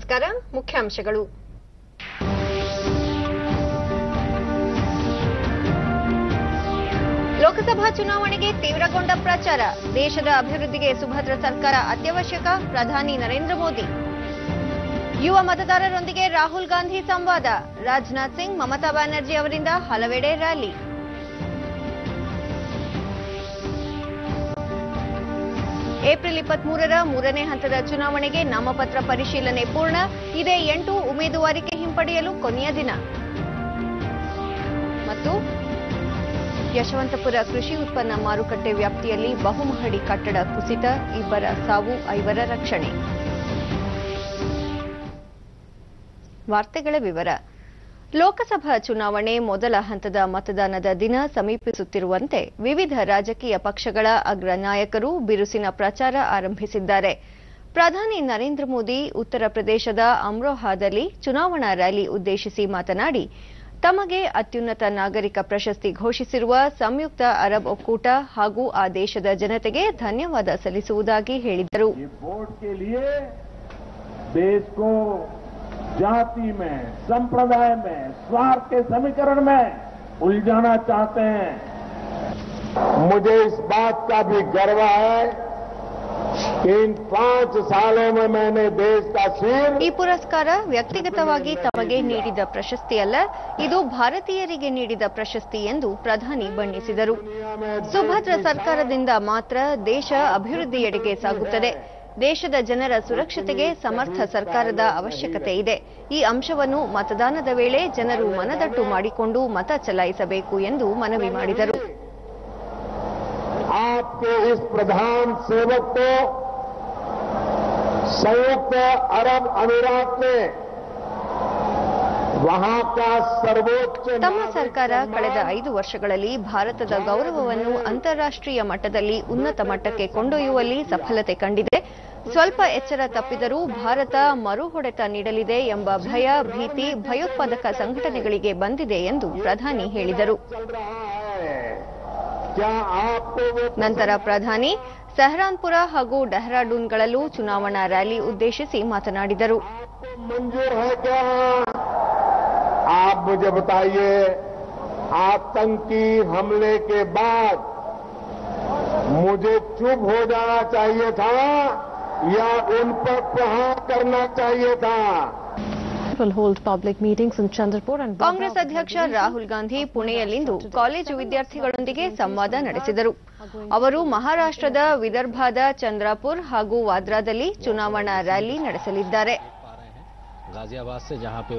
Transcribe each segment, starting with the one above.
ನಮಸ್ಕಾರ. ಮುಖ್ಯಾಂಶಗಳು. ಲೋಕಸಭಾ ಚುನಾವಣೆಗೆ ತೀವ್ರಗೊಂಡ ಪ್ರಚಾರ. ದೇಶದ ಅಭಿವೃದ್ಧಿಗೆ ಸುಭದ್ರ ಸರ್ಕಾರ ಅತ್ಯವಶ್ಯಕ. ಪ್ರಧಾನಿ ನರೇಂದ್ರ ಮೋದಿ. ಯುವ ಮತದಾರರೊಂದಿಗೆ ರಾಹುಲ್ ಗಾಂಧಿ ಸಂವಾದ. ರಾಜನಾಥ್ ಸಿಂಗ್, ಮಮತಾ ಬ್ಯಾನರ್ಜಿ ಅವರಿಂದ ಹಲವೆಡೆ ರ್ಯಾಲಿ. ಏಪ್ರಿಲ್ 23ರ ಮೂರನೇ ಹಂತದ ಚುನಾವಣೆಗೆ ನಾಮಪತ್ರ ಪರಿಶೀಲನೆ ಪೂರ್ಣ. ಇದೇ 8 ಉಮೇದುವಾರಿಕೆ ಹಿಂಪಡೆಯಲು ಕೊನೆಯ ದಿನ. ಮತ್ತು ಯಶವಂತಪುರ ಕೃಷಿ ಉತ್ಪನ್ನ ಮಾರುಕಟ್ಟೆ ವ್ಯಾಪ್ತಿಯಲ್ಲಿ ಬಹುಮಹಡಿ ಕಟ್ಟಡ ಕುಸಿತ, 2 ಸಾವು, 5 ರಕ್ಷಣೆ. ವಾರ್ತೆಗಳ ವಿವರ. ಲೋಕಸಭಾ ಚುನಾವಣೆ ಮೊದಲ ಹಂತದ ಮತದಾನದ ದಿನ ಸಮೀಪಿಸುತ್ತಿರುವಂತೆ ವಿವಿಧ ರಾಜಕೀಯ ಪಕ್ಷಗಳ ಅಗ್ರ ನಾಯಕರು ಬಿರುಸಿನ ಪ್ರಚಾರ ಆರಂಭಿಸಿದ್ದಾರೆ. ಪ್ರಧಾನಿ ನರೇಂದ್ರ ಮೋದಿ ಉತ್ತರ ಪ್ರದೇಶದ ಅಮ್ರೋಹಾದಲ್ಲಿ ಚುನಾವಣಾ ರ್ಯಾಲಿ ಉದ್ದೇಶಿಸಿ ಮಾತನಾಡಿ, ತಮಗೆ ಅತ್ಯುನ್ನತ ನಾಗರಿಕ ಪ್ರಶಸ್ತಿ ಘೋಷಿಸಿರುವ ಸಂಯುಕ್ತ ಅರಬ್ ಒಕ್ಕೂಟ ಹಾಗೂ ಆ ದೇಶದ ಜನತೆಗೆ ಧನ್ಯವಾದ ಸಲ್ಲಿಸುವುದಾಗಿ ಹೇಳಿದರು. जाति में, संप्रदाय में, स्वार्थ के समीकरण में उलझाना चाहते हैं. मुझे इस बात का भी गर्व है कि इन 5 सालों में मैंने देश का सिर. ಈ ಪುರಸ್ಕಾರ ವ್ಯಕ್ತಿಗತವಾಗಿ ತಮಗೆ ನೀಡಿದ ಪ್ರಶಸ್ತಿಯಲ್ಲ, ಇದು ಭಾರತೀಯರಿಗೆ ನೀಡಿದ ಪ್ರಶಸ್ತಿ ಎಂದು ಪ್ರಧಾನಿ ಬಣ್ಣಿಸಿದರು. ಸುಭದ್ರ ಸರ್ಕಾರದಿಂದ ಮಾತ್ರ ದೇಶ ಅಭಿವೃದ್ಧಿಯೆಡೆಗೆ ಸಾಗುತ್ತದೆ. ದೇಶದ ಜನರ ಸುರಕ್ಷತೆಗೆ ಸಮರ್ಥ ಸರ್ಕಾರದ ಅವಶ್ಯಕತೆ ಇದೆ. ಈ ಅಂಶವನ್ನು ಮತದಾನದ ವೇಳೆ ಜನರು ಮನದಟ್ಟು ಮಾಡಿಕೊಂಡು ಮತ ಚಲಾಯಿಸಬೇಕು ಎಂದು ಮನವಿ ಮಾಡಿದರು. आपके इस प्रधान सेवक को संयुक्त अरब अमीरात में वहां का सर्वोच्च ತಮ್ಮ ಸರ್ಕಾರ ಕಳೆದ 5 ವರ್ಷಗಳಲ್ಲಿ ಭಾರತದ ಗೌರವವನ್ನು ಅಂತಾರಾಷ್ಟ್ರೀಯ ಮಟ್ಟದಲ್ಲಿ ಉನ್ನತ ಮಟ್ಟಕ್ಕೆ ಕೊಂಡೊಯ್ಯುವಲ್ಲಿ ಸಫಲತೆ ಕಂಡಿದೆ. ಸ್ವಲ್ಪ ಎಚ್ಚರ ತಪ್ಪಿದರೂ ಭಾರತ ಮರುಹೊಡೆತ ನೀಡಲಿದೆ ಎಂಬ ಭಯ, ಭೀತಿ ಭಯೋತ್ಪಾದಕ ಸಂಘಟನೆಗಳಿಗೆ ಬಂದಿದೆ ಎಂದು ಪ್ರಧಾನಿ ಹೇಳಿದರು. ನಂತರ ಪ್ರಧಾನಿ ಸಹರಾನ್ಪುರ ಹಾಗೂ ಡೆಹ್ರಾಡೂನ್ಗಳಲ್ಲೂ ಚುನಾವಣಾ ರ್ಯಾಲಿ ಉದ್ದೇಶಿಸಿ ಮಾತನಾಡಿದರು. आप मुझे बताइए, आतंकी हमले के बाद मुझे चुप हो जाना चाहिए था या उन पर प्रहार करना चाहिए था. ಕಾಂಗ್ರೆಸ್ ಅಧ್ಯಕ್ಷ ರಾಹುಲ್ ಗಾಂಧಿ ಪುಣೆಯಲ್ಲಿಂದು ಕಾಲೇಜು ವಿದ್ಯಾರ್ಥಿಗಳೊಂದಿಗೆ ಸಂವಾದ ನಡೆಸಿದರು. ಅವರು ಮಹಾರಾಷ್ಟ್ರದ ವಿದರ್ಭದ ಚಂದ್ರಾಪುರ್ ಹಾಗೂ ವಾದ್ರಾದಲ್ಲಿ ಚುನಾವಣಾ ರ್ಯಾಲಿ ನಡೆಸಲಿದ್ದಾರೆ.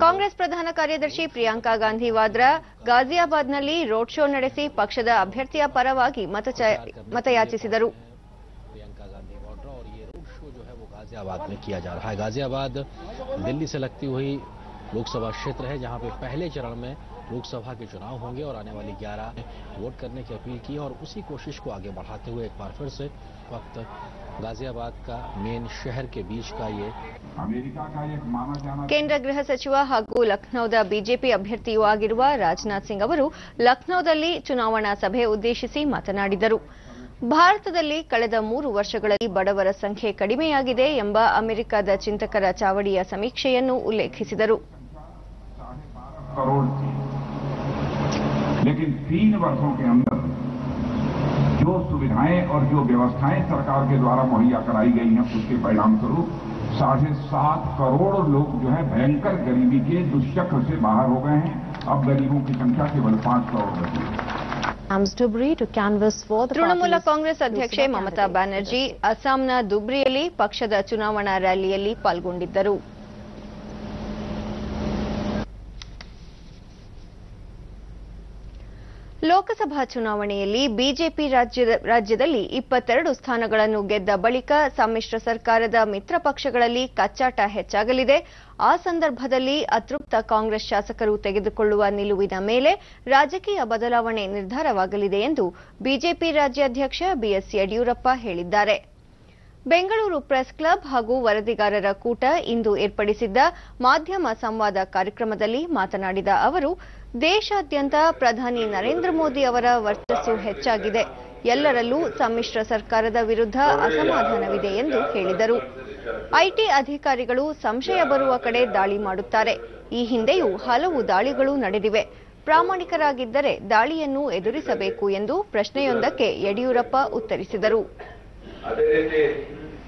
ಕಾಂಗ್ರೆಸ್ ಪ್ರಧಾನ ಕಾರ್ಯದರ್ಶಿ ಪ್ರಿಯಾಂಕಾ ಗಾಂಧಿ ವಾದ್ರಾ ಗಾಜಿಯಾಬಾದ್ನಲ್ಲಿ ರೋಡ್ ಶೋ ನಡೆಸಿ ಪಕ್ಷದ ಅಭ್ಯರ್ಥಿಯ ಪರವಾಗಿ ಮತಯಾಚಿಸಿದರು. गाजियाबाद में किया जा रहा है. गाजियाबाद दिल्ली से लगती हुई लोकसभा क्षेत्र है, जहां पे पहले चरण में लोकसभा के चुनाव होंगे और आने वाली 11 वोट करने की अपील की और उसी कोशिश को आगे बढ़ाते हुए एक बार फिर से वक्त गाजियाबाद का मेन शहर के बीच का ये अमेरिका का एक माना जाना. ಕೇಂದ್ರ ಗೃಹ ಸಚಿವ ಹಾಗೂ ಲಖನೌದ ಬಿಜೆಪಿ ಅಭ್ಯರ್ಥಿಯೂ ಆಗಿರುವ ರಾಜನಾಥ್ ಸಿಂಗ್ ಅವರು ಲಖನೌದಲ್ಲಿ ಚುನಾವಣಾ ಸಭೆ ಉದ್ದೇಶಿಸಿ ಮಾತನಾಡಿದರು. ಭಾರತದಲ್ಲಿ ಕಳೆದ 3 ವರ್ಷಗಳಲ್ಲಿ ಬಡವರ ಸಂಖ್ಯೆ ಕಡಿಮೆಯಾಗಿದೆ ಎಂಬ ಅಮೆರಿಕದ ಚಿಂತಕರ ಚಾವಡಿಯ ಸಮೀಕ್ಷೆಯನ್ನು ಉಲ್ಲೇಖಿಸಿದರು. लेकिन 3 वर्षों के अंदर जो सुविधाएं और जो व्यवस्थाएं सरकार के द्वारा मुहैया कराई गई हैं, उसके परिणाम स्वरूप 7.5 करोड़ लोग जो है भयंकर गरीबी के दुष्चक्र से बाहर हो गए हैं. अब गरीबों की संख्या केवल 5 करोड़ बची है. ತೃಣಮೂಲ ಕಾಂಗ್ರೆಸ್ ಅಧ್ಯಕ್ಷೆ ಮಮತಾ ಬ್ಯಾನರ್ಜಿ ಅಸ್ಸಾಂನ ದುಬ್ರಿಯಲ್ಲಿ ಪಕ್ಷದ ಚುನಾವಣಾ ರ್ಯಾಲಿಯಲ್ಲಿ ಪಾಲ್ಗೊಂಡಿದ್ದರು. ಲೋಕಸಭಾ ಚುನಾವಣೆಯಲ್ಲಿ ಬಿಜೆಪಿ ರಾಜ್ಯದಲ್ಲಿ 22 ಸ್ಥಾನಗಳನ್ನು ಗೆದ್ದ ಬಳಿಕ ಸಮ್ಮಿಶ್ರ ಸರ್ಕಾರದ ಮಿತ್ರ ಪಕ್ಷಗಳಲ್ಲಿ ಕಚ್ಚಾಟ ಹೆಚ್ಚಾಗಲಿದೆ. ಆ ಸಂದರ್ಭದಲ್ಲಿ ಅತೃಪ್ತ ಕಾಂಗ್ರೆಸ್ ಶಾಸಕರು ತೆಗೆದುಕೊಳ್ಳುವ ನಿಲುವಿನ ಮೇಲೆ ರಾಜಕೀಯ ಬದಲಾವಣೆ ನಿರ್ಧಾರವಾಗಲಿದೆ ಎಂದು ಬಿಜೆಪಿ ರಾಜ್ಯಾಧ್ಯಕ್ಷ ಬಿಎಸ್ ಯಡಿಯೂರಪ್ಪ ಹೇಳಿದ್ದಾರೆ. ಬೆಂಗಳೂರು ಪ್ರೆಸ್ ಕ್ಲಬ್ ಹಾಗೂ ವರದಿಗಾರರ ಕೂಟ ಇಂದು ಏರ್ಪಡಿಸಿದ್ದ ಮಾಧ್ಯಮ ಸಂವಾದ ಕಾರ್ಯಕ್ರಮದಲ್ಲಿ ಮಾತನಾಡಿದ ಅವರು, ದೇಶಾದ್ಯಂತ ಪ್ರಧಾನಿ ನರೇಂದ್ರ ಮೋದಿ ಅವರ ವರ್ಚಸ್ಸು ಹೆಚ್ಚಾಗಿದೆ. ಎಲ್ಲರಲ್ಲೂ ಸಮ್ಮಿಶ್ರ ಸರ್ಕಾರದ ವಿರುದ್ಧ ಅಸಮಾಧಾನವಿದೆ ಎಂದು ಹೇಳಿದರು. ಐಟಿ ಅಧಿಕಾರಿಗಳು ಸಂಶಯ ಬರುವ ಕಡೆ ದಾಳಿ ಮಾಡುತ್ತಾರೆ. ಈ ಹಿಂದೆಯೂ ಹಲವು ದಾಳಿಗಳು ನಡೆದಿವೆ. ಪ್ರಾಮಾಣಿಕರಾಗಿದ್ದರೆ ದಾಳಿಯನ್ನು ಎದುರಿಸಬೇಕು ಎಂದು ಪ್ರಶ್ನೆಯೊಂದಕ್ಕೆ ಯಡಿಯೂರಪ್ಪ ಉತ್ತರಿಸಿದರು. ಅದೇ ರೀತಿ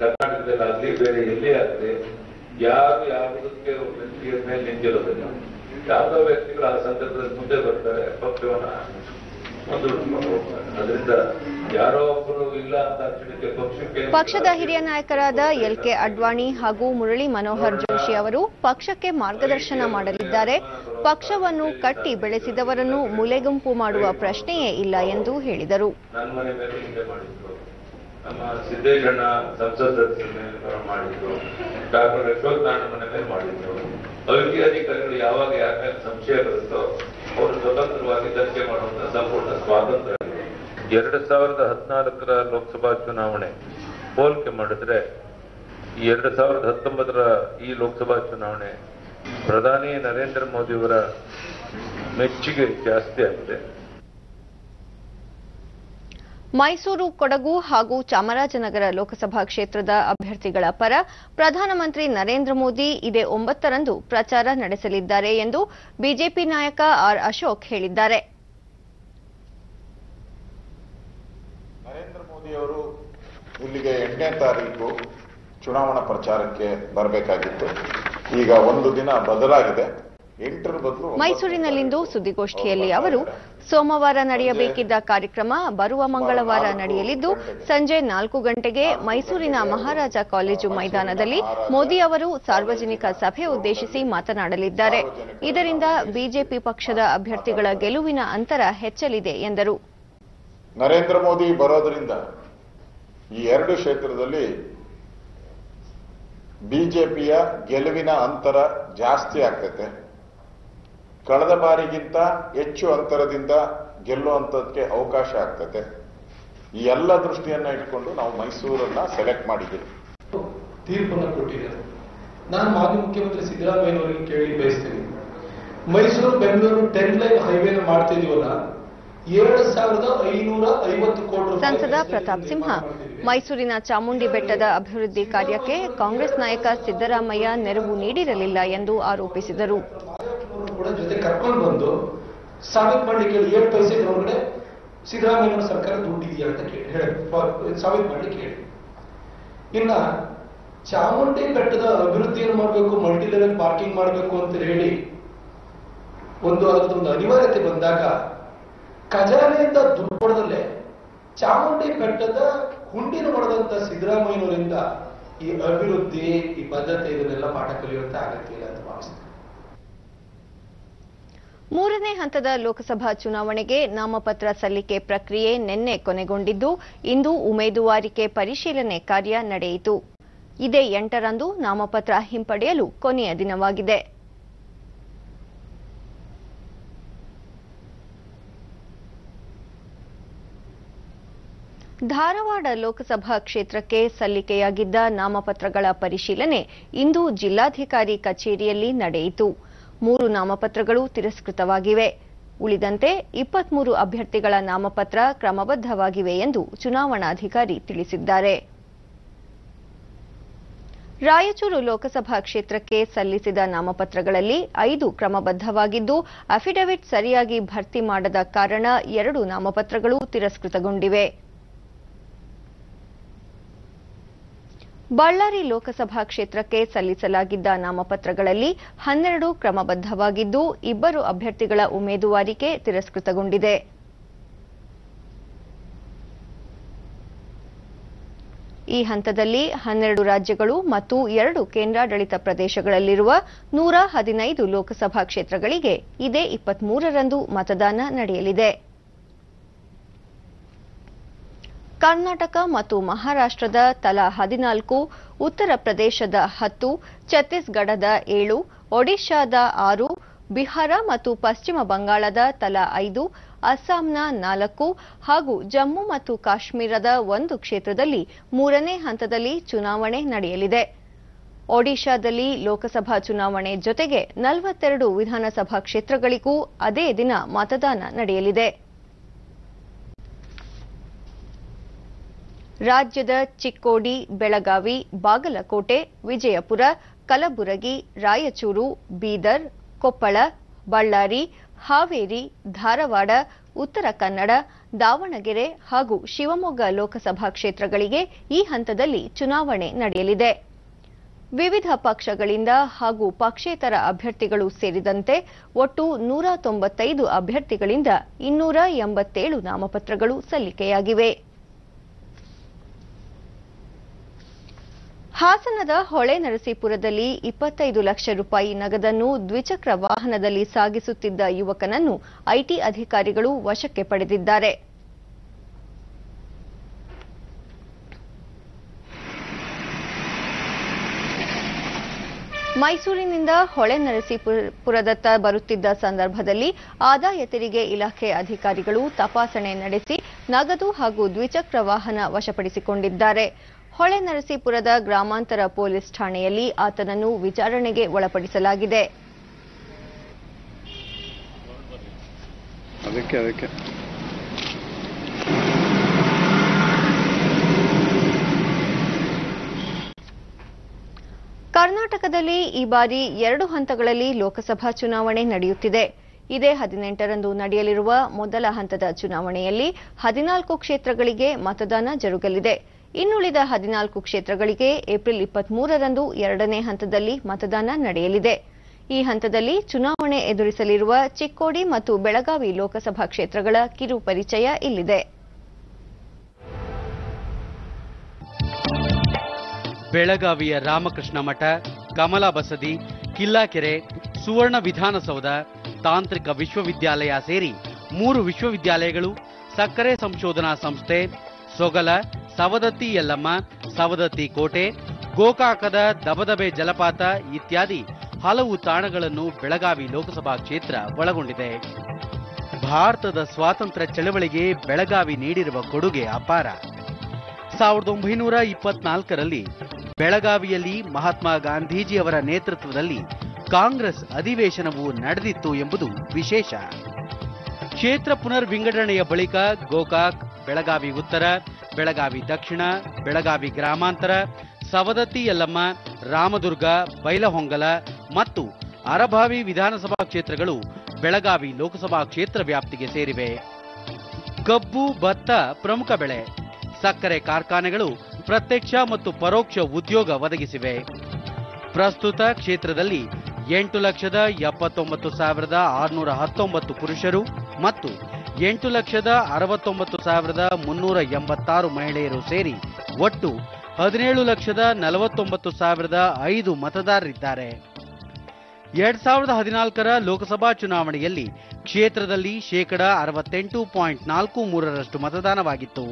ಕರ್ನಾಟಕದಲ್ಲಿ ಬೇರೆ ಎಲ್ಲಿ ಆಗಲಿ ಯಾರು ಯಾವುದಕ್ಕೆ ವ್ಯಕ್ತಿಯ ಮೇಲೆ ನಿಂತಿರೋದಿಲ್ಲ. ಯಾವುದೋ ವ್ಯಕ್ತಿಗಳು ಆ ಸಂದರ್ಭದಲ್ಲಿ ಮುಂದೆ ಬರ್ತಾರೆ, ಪಕ್ಷವನ್ನ ಮುಂದೂಡಿಕೊಂಡು ಹೋಗ್ತಾರೆ. ಅದರಿಂದ ಯಾರೋ ಒಬ್ಬರು ಇಲ್ಲ ಅಂತ ಅಕ್ಷರಕ್ಕೆ ಪಕ್ಷಕ್ಕೆ ಪಕ್ಷದ ಹಿರಿಯ ನಾಯಕರಾದ ಎಲ್.ಕೆ. ಅಡ್ವಾಣಿ ಹಾಗೂ ಮುರಳಿ ಮನೋಹರ್ ಜೋಶಿ ಅವರು ಪಕ್ಷಕ್ಕೆ ಮಾರ್ಗದರ್ಶನ ಮಾಡಲಿದ್ದಾರೆ. ಪಕ್ಷವನ್ನು ಕಟ್ಟಿ ಬೆಳೆಸಿದವರನ್ನು ಮೂಲೆಗುಂಪು ಮಾಡುವ ಪ್ರಶ್ನೆಯೇ ಇಲ್ಲ ಎಂದು ಹೇಳಿದರು. ನನ್ನ ಮನೆ ಮೇಲೆ ಹಿಂದೆ ಮಾಡಿದ್ರು, ನಮ್ಮ ಸಿದ್ದೇಶಣ್ಣ ಸಂಸತ್ ಸದಸ್ಯರ ಮೇಲೆ ಮಾಡಿದ್ರು, ಡಾಕ್ಟರ್ ಅಶೋಕ್ ನಾರಾಯಣ ಮನೆ ಮೇಲೆ ಮಾಡಿದ್ರು. ಐಟಿ ಅಧಿಕಾರಿಗಳು ಯಾವಾಗ ಯಾರ ಮೇಲೆ ಸಂಶಯ ಬರುತ್ತೋ ಅವರು ಸ್ವತಂತ್ರವಾಗಿ ತನಿಖೆ ಮಾಡುವಂತ ಸಂಪೂರ್ಣ ಸ್ವಾತಂತ್ರ್ಯ ಇದೆ. 2014ರ ಲೋಕಸಭಾ ಚುನಾವಣೆ ಹೋಲಿಕೆ ಮಾಡಿದ್ರೆ 2019ರ ಈ ಲೋಕಸಭಾ ಚುನಾವಣೆ ಪ್ರಧಾನಿ ನರೇಂದ್ರ ಮೋದಿಯವರ ಮೆಚ್ಚುಗೆ ಜಾಸ್ತಿ ಆಗಿದೆ. ಮೈಸೂರು, ಕೊಡಗು ಹಾಗೂ ಚಾಮರಾಜನಗರ ಲೋಕಸಭಾ ಕ್ಷೇತ್ರದ ಅಭ್ಯರ್ಥಿಗಳ ಪರ ಪ್ರಧಾನಮಂತ್ರಿ ನರೇಂದ್ರ ಮೋದಿ ಇದೇ 9ರಂದು ಪ್ರಚಾರ ನಡೆಸಲಿದ್ದಾರೆ ಎಂದು ಬಿಜೆಪಿ ನಾಯಕ ಆರ್. ಅಶೋಕ್ ಹೇಳಿದ್ದಾರೆ. ನರೇಂದ್ರ ಮೋದಿಯವರು ಇಲ್ಲಿಗೆ 8ನೇ ತಾರೀಕು ಚುನಾವಣಾ ಪ್ರಚಾರಕ್ಕೆ ಬರಬೇಕಾಗಿತ್ತು. ಈಗ ಒಂದು ದಿನ ಬದಲಾಗಿದೆ. ಮೈಸೂರಿನಲ್ಲಿಂದು ಸುದ್ದಿಗೋಷ್ಠಿಯಲ್ಲಿ ಅವರು ಸೋಮವಾರ ನಡೆಯಬೇಕಿದ್ದ ಕಾರ್ಯಕ್ರಮ ಬರುವ ಮಂಗಳವಾರ ನಡೆಯಲಿದ್ದು ಸಂಜೆ 4 ಗಂಟೆಗೆ ಮೈಸೂರಿನ ಮಹಾರಾಜ ಕಾಲೇಜು ಮೈದಾನದಲ್ಲಿ ಮೋದಿ ಅವರು ಸಾರ್ವಜನಿಕ ಸಭೆ ಉದ್ದೇಶಿಸಿ ಮಾತನಾಡಲಿದ್ದಾರೆ. ಇದರಿಂದ ಬಿಜೆಪಿ ಪಕ್ಷದ ಅಭ್ಯರ್ಥಿಗಳ ಗೆಲುವಿನ ಅಂತರ ಹೆಚ್ಚಲಿದೆ ಎಂದರು. ನರೇಂದ್ರ ಮೋದಿ ಬರೋದ್ರಿಂದ ಈ 2 ಕ್ಷೇತ್ರದಲ್ಲಿ ಬಿಜೆಪಿಯ ಗೆಲುವಿನ ಅಂತರ ಜಾಸ್ತಿ ಆಗ್ತೈತೆ. ಕಳೆದ ಬಾರಿಗಿಂತ ಹೆಚ್ಚು ಅಂತರದಿಂದ ಗೆಲ್ಲುವಂತದಕ್ಕೆ ಅವಕಾಶ ಆಗ್ತದೆ. ಈ ಎಲ್ಲ ದೃಷ್ಟಿಯನ್ನ ಇಟ್ಕೊಂಡು ನಾವು ಮೈಸೂರನ್ನ ಸೆಲೆಕ್ಟ್ ಮಾಡಿದ್ದೀವಿ. ತೀರ್ಪನ್ನು ಕೊಟ್ಟಿದ್ದಾರೆ. ನಾನು ಮಾಜಿ ಮುಖ್ಯಮಂತ್ರಿ ಸಿದ್ದರಾಮಯ್ಯನವರಿಗೆ ಕೇಳಿ ಬಯಸ್ತೇನೆ, ಮೈಸೂರು ಬೆಂಗಳೂರು 10 ಲೈನ್ ಹೈವೇನ ಮಾಡ್ತಾ ಇದೀವಲ್ಲ, 7,550 ಕೋಟಿ ರೂಪಾಯಿ. ಸಂಸದ ಪ್ರತಾಪ್ ಸಿಂಹ ಮೈಸೂರಿನ ಚಾಮುಂಡಿ ಬೆಟ್ಟದ ಅಭಿವೃದ್ಧಿ ಕಾರ್ಯಕ್ಕೆ ಕಾಂಗ್ರೆಸ್ ನಾಯಕ ಸಿದ್ದರಾಮಯ್ಯ ನೆರವು ನೀಡಿರಲಿಲ್ಲ ಎಂದು ಆರೋಪಿಸಿದರು. ಜೊತೆ ಕರ್ಕೊಂಡು ಬಂದು ಸಾಬೀತು ಮಾಡ್ಲಿಕ್ಕೆ 7 ಪೈಸೆ ಒಳಗಡೆ ಸಿದ್ದರಾಮಯ್ಯ ಸರ್ಕಾರ ದುಡ್ಡಿದೆಯಾ ಅಂತ ಹೇಳಿ ಸಾಬೀತು ಮಾಡ್ಲಿಕ್ಕೆ ಹೇಳಿ. ಇನ್ನ ಚಾಮುಂಡಿ ಬೆಟ್ಟದ ಅಭಿವೃದ್ಧಿಯನ್ನು ಮಾಡಬೇಕು, ಮಲ್ಟಿ ಲೆವೆಲ್ ಪಾರ್ಕಿಂಗ್ ಮಾಡಬೇಕು ಅಂತ ಹೇಳಿ ಅದೊಂದು ಅನಿವಾರ್ಯತೆ ಬಂದಾಗ ಖಜಾನೆಯಿಂದ ದುಡ್ಡು ಕೊಡದಲ್ಲೇ ಚಾಮುಂಡಿ ಬೆಟ್ಟದ ಹುಂಡಿನ ಹೊಡೆದಂತ ಸಿದ್ದರಾಮಯ್ಯನವರಿಂದ ಈ ಅಭಿವೃದ್ಧಿ, ಈ ಬದ್ಧತೆ ಇದನ್ನೆಲ್ಲ ಪಾಠ ಕಲಿಯುವಂತ ಅಗತ್ಯ ಇಲ್ಲ ಅಂತ ಭಾವಿಸ್ತೇನೆ. 3ನೇ ಹಂತದ ಲೋಕಸಭಾ ಚುನಾವಣೆಗೆ ನಾಮಪತ್ರ ಸಲ್ಲಿಕೆ ಪ್ರಕ್ರಿಯೆ ನಿನ್ನೆ ಕೊನೆಗೊಂಡಿದ್ದು ಇಂದು ಉಮೇದುವಾರಿಕೆ ಪರಿಶೀಲನೆ ಕಾರ್ಯ ನಡೆಯಿತು. ಇದೇ 8ರಂದು ನಾಮಪತ್ರ ಹಿಂಪಡೆಯಲು ಕೊನೆಯ ದಿನವಾಗಿದೆ. ಧಾರವಾಡ ಲೋಕಸಭಾ ಕ್ಷೇತ್ರಕ್ಕೆ ಸಲ್ಲಿಕೆಯಾಗಿದ್ದ ನಾಮಪತ್ರಗಳ ಪರಿಶೀಲನೆ ಇಂದು ಜಿಲ್ಲಾಧಿಕಾರಿ ಕಚೇರಿಯಲ್ಲಿ ನಡೆಯಿತು. 3 ನಾಮಪತ್ರಗಳು ತಿರಸ್ಕೃತವಾಗಿವೆ. ಉಳಿದಂತೆ 23 ಅಭ್ಯರ್ಥಿಗಳ ನಾಮಪತ್ರ ಕ್ರಮಬದ್ಧವಾಗಿವೆ ಎಂದು ಚುನಾವಣಾಧಿಕಾರಿ ತಿಳಿಸಿದ್ದಾರೆ. ರಾಯಚೂರು ಲೋಕಸಭಾ ಕ್ಷೇತ್ರಕ್ಕೆ ಸಲ್ಲಿಸಿದ ನಾಮಪತ್ರಗಳಲ್ಲಿ 5 ಕ್ರಮಬದ್ಧವಾಗಿದ್ದು ಅಫಿಡವಿಟ್ ಸರಿಯಾಗಿ ಭರ್ತಿ ಮಾಡದ ಕಾರಣ 2 ನಾಮಪತ್ರಗಳು ತಿರಸ್ಕೃತಗೊಂಡಿವೆ. ಬಳ್ಳಾರಿ ಲೋಕಸಭಾ ಕ್ಷೇತ್ರಕ್ಕೆ ಸಲ್ಲಿಸಲಾಗಿದ್ದ ನಾಮಪತ್ರಗಳಲ್ಲಿ 12 ಕ್ರಮಬದ್ಧವಾಗಿದ್ದು 2 ಅಭ್ಯರ್ಥಿಗಳ ಉಮೇದುವಾರಿಕೆ ತಿರಸ್ಕೃತಗೊಂಡಿದೆ. ಈ ಹಂತದಲ್ಲಿ 12 ರಾಜ್ಯಗಳು ಮತ್ತು 2 ಕೇಂದ್ರಾಡಳಿತ ಪ್ರದೇಶಗಳಲ್ಲಿರುವ 115 ಲೋಕಸಭಾ ಕ್ಷೇತ್ರಗಳಿಗೆ ಇದೇ 23ರಂದು ಮತದಾನ ನಡೆಯಲಿದೆ. ಕರ್ನಾಟಕ ಮತ್ತು ಮಹಾರಾಷ್ಟ್ರದ ತಲಾ 14, ಉತ್ತರ ಪ್ರದೇಶದ 10, ಛತ್ತೀಸ್ಗಢದ 7, ಒಡಿಶಾದ 6, ಬಿಹಾರ ಮತ್ತು ಪಶ್ಚಿಮ ಬಂಗಾಳದ ತಲಾ 5, ಅಸ್ಸಾಂನ 4 ಹಾಗೂ ಜಮ್ಮು ಮತ್ತು ಕಾಶ್ಮೀರದ 1 ಕ್ಷೇತ್ರದಲ್ಲಿ 3ನೇ ಹಂತದಲ್ಲಿ ಚುನಾವಣೆ ನಡೆಯಲಿದೆ. ಒಡಿಶಾದಲ್ಲಿ ಲೋಕಸಭಾ ಚುನಾವಣೆ ಜೊತೆಗೆ 42 ವಿಧಾನಸಭಾ ಕ್ಷೇತ್ರಗಳಿಗೂ ಅದೇ ದಿನ ಮತದಾನ ನಡೆಯಲಿದೆ. ರಾಜ್ಯದ ಚಿಕ್ಕೋಡಿ, ಬೆಳಗಾವಿ, ಬಾಗಲಕೋಟೆ, ವಿಜಯಪುರ, ಕಲಬುರಗಿ, ರಾಯಚೂರು, ಬೀದರ್, ಕೊಪ್ಪಳ, ಬಳ್ಳಾರಿ, ಹಾವೇರಿ, ಧಾರವಾಡ, ಉತ್ತರ ಕನ್ನಡ, ದಾವಣಗೆರೆ ಹಾಗೂ ಶಿವಮೊಗ್ಗ ಲೋಕಸಭಾ ಕ್ಷೇತ್ರಗಳಿಗೆ ಈ ಹಂತದಲ್ಲಿ ಚುನಾವಣೆ ನಡೆಯಲಿದೆ. ವಿವಿಧ ಪಕ್ಷಗಳಿಂದ ಹಾಗೂ ಪಕ್ಷೇತರ ಅಭ್ಯರ್ಥಿಗಳು ಸೇರಿದಂತೆ ಒಟ್ಟು 195 ಅಭ್ಯರ್ಥಿಗಳಿಂದ 287 ನಾಮಪತ್ರಗಳು ಸಲ್ಲಿಕೆಯಾಗಿವೆ. ಹಾಸನದ ಹೊಳೆನರಸೀಪುರದಲ್ಲಿ 25 ಲಕ್ಷ ರೂಪಾಯಿ ನಗದನ್ನು ದ್ವಿಚಕ್ರ ವಾಹನದಲ್ಲಿ ಸಾಗಿಸುತ್ತಿದ್ದ ಯುವಕನನ್ನು ಐಟಿ ಅಧಿಕಾರಿಗಳು ವಶಕ್ಕೆ ಪಡೆದಿದ್ದಾರೆ. ಮೈಸೂರಿನಿಂದ ಹೊಳೆನರಸೀಪುರದತ್ತ ಬರುತ್ತಿದ್ದ ಸಂದರ್ಭದಲ್ಲಿ ಆದಾಯ ತೆರಿಗೆ ಇಲಾಖೆ ಅಧಿಕಾರಿಗಳು ತಪಾಸಣೆ ನಡೆಸಿ ನಗದು ಹಾಗೂ ದ್ವಿಚಕ್ರ ವಾಹನ ವಶಪಡಿಸಿಕೊಂಡಿದ್ದಾರೆ. ಹೊಳೆನರಸೀಪುರದ ಗ್ರಾಮಾಂತರ ಪೊಲೀಸ್ ಠಾಣೆಯಲ್ಲಿ ಆತನನ್ನು ವಿಚಾರಣೆಗೆ ಒಳಪಡಿಸಲಾಗಿದೆ. ಕರ್ನಾಟಕದಲ್ಲಿ ಈ ಬಾರಿ 2 ಹಂತಗಳಲ್ಲಿ ಲೋಕಸಭಾ ಚುನಾವಣೆ ನಡೆಯುತ್ತಿದೆ. ಇದೇ 18ರಂದು ನಡೆಯಲಿರುವ ಮೊದಲ ಹಂತದ ಚುನಾವಣೆಯಲ್ಲಿ 14 ಕ್ಷೇತ್ರಗಳಿಗೆ ಮತದಾನ ಜರುಗಲಿದೆ. ಇನ್ನುಳಿದ 14 ಕ್ಷೇತ್ರಗಳಿಗೆ ಏಪ್ರಿಲ್ 23ರಂದು 2ನೇ ಹಂತದಲ್ಲಿ ಮತದಾನ ನಡೆಯಲಿದೆ. ಈ ಹಂತದಲ್ಲಿ ಚುನಾವಣೆ ಎದುರಿಸಲಿರುವ ಚಿಕ್ಕೋಡಿ ಮತ್ತು ಬೆಳಗಾವಿ ಲೋಕಸಭಾ ಕ್ಷೇತ್ರಗಳ ಕಿರು ಪರಿಚಯ ಇಲ್ಲಿದೆ. ಬೆಳಗಾವಿಯ ರಾಮಕೃಷ್ಣ ಮಠ, ಕಮಲಾ ಬಸದಿ, ಕಿಲ್ಲಾಕೆರೆ, ಸುವರ್ಣ ವಿಧಾನಸೌಧ, ತಾಂತ್ರಿಕ ವಿಶ್ವವಿದ್ಯಾಲಯ ಸೇರಿ 3 ವಿಶ್ವವಿದ್ಯಾಲಯಗಳು, ಸಕ್ಕರೆ ಸಂಶೋಧನಾ ಸಂಸ್ಥೆ, ಸೊಗಲ, ಸವದತ್ತಿ ಯಲ್ಲಮ್ಮ, ಸವದತ್ತಿ ಕೋಟೆ, ಗೋಕಾಕದ ದಬದಬೆ ಜಲಪಾತ ಇತ್ಯಾದಿ ಹಲವು ತಾಣಗಳನ್ನು ಬೆಳಗಾವಿ ಲೋಕಸಭಾ ಕ್ಷೇತ್ರ ಒಳಗೊಂಡಿದೆ. ಭಾರತದ ಸ್ವಾತಂತ್ರ್ಯ ಚಳವಳಿಗೆ ಬೆಳಗಾವಿ ನೀಡಿರುವ ಕೊಡುಗೆ ಅಪಾರ. 1924ರಲ್ಲಿ ಬೆಳಗಾವಿಯಲ್ಲಿ ಮಹಾತ್ಮ ಗಾಂಧೀಜಿಯವರ ನೇತೃತ್ವದಲ್ಲಿ ಕಾಂಗ್ರೆಸ್ ಅಧಿವೇಶನವು ನಡೆದಿತ್ತು ಎಂಬುದು ವಿಶೇಷ. ಕ್ಷೇತ್ರ ಪುನರ್ ವಿಂಗಡಣೆಯ ಬಳಿಕ ಗೋಕಾಕ್, ಬೆಳಗಾವಿ ಉತ್ತರ, ಬೆಳಗಾವಿ ದಕ್ಷಿಣ, ಬೆಳಗಾವಿ ಗ್ರಾಮಾಂತರ, ಸವದತ್ತಿ ಯಲ್ಲಮ್ಮ, ರಾಮದುರ್ಗ, ಬೈಲಹೊಂಗಲ ಮತ್ತು ಅರಭಾವಿ ವಿಧಾನಸಭಾ ಕ್ಷೇತ್ರಗಳು ಬೆಳಗಾವಿ ಲೋಕಸಭಾ ಕ್ಷೇತ್ರ ವ್ಯಾಪ್ತಿಗೆ ಸೇರಿವೆ. ಕಬ್ಬು, ಭತ್ತ ಪ್ರಮುಖ ಬೆಳೆ. ಸಕ್ಕರೆ ಕಾರ್ಖಾನೆಗಳು ಪ್ರತ್ಯಕ್ಷ ಮತ್ತು ಪರೋಕ್ಷ ಉದ್ಯೋಗ ಒದಗಿಸಿವೆ. ಪ್ರಸ್ತುತ ಕ್ಷೇತ್ರದಲ್ಲಿ 8,79,619 ಪುರುಷರು ಮತ್ತು 8,69,386 ಮಹಿಳೆಯರು ಸೇರಿ ಒಟ್ಟು 17,49,500 ಮತದಾರರಿದ್ದಾರೆ. 2014ರ ಲೋಕಸಭಾ ಚುನಾವಣೆಯಲ್ಲಿ ಕ್ಷೇತ್ರದಲ್ಲಿ 68.43% ಮತದಾನವಾಗಿತ್ತು.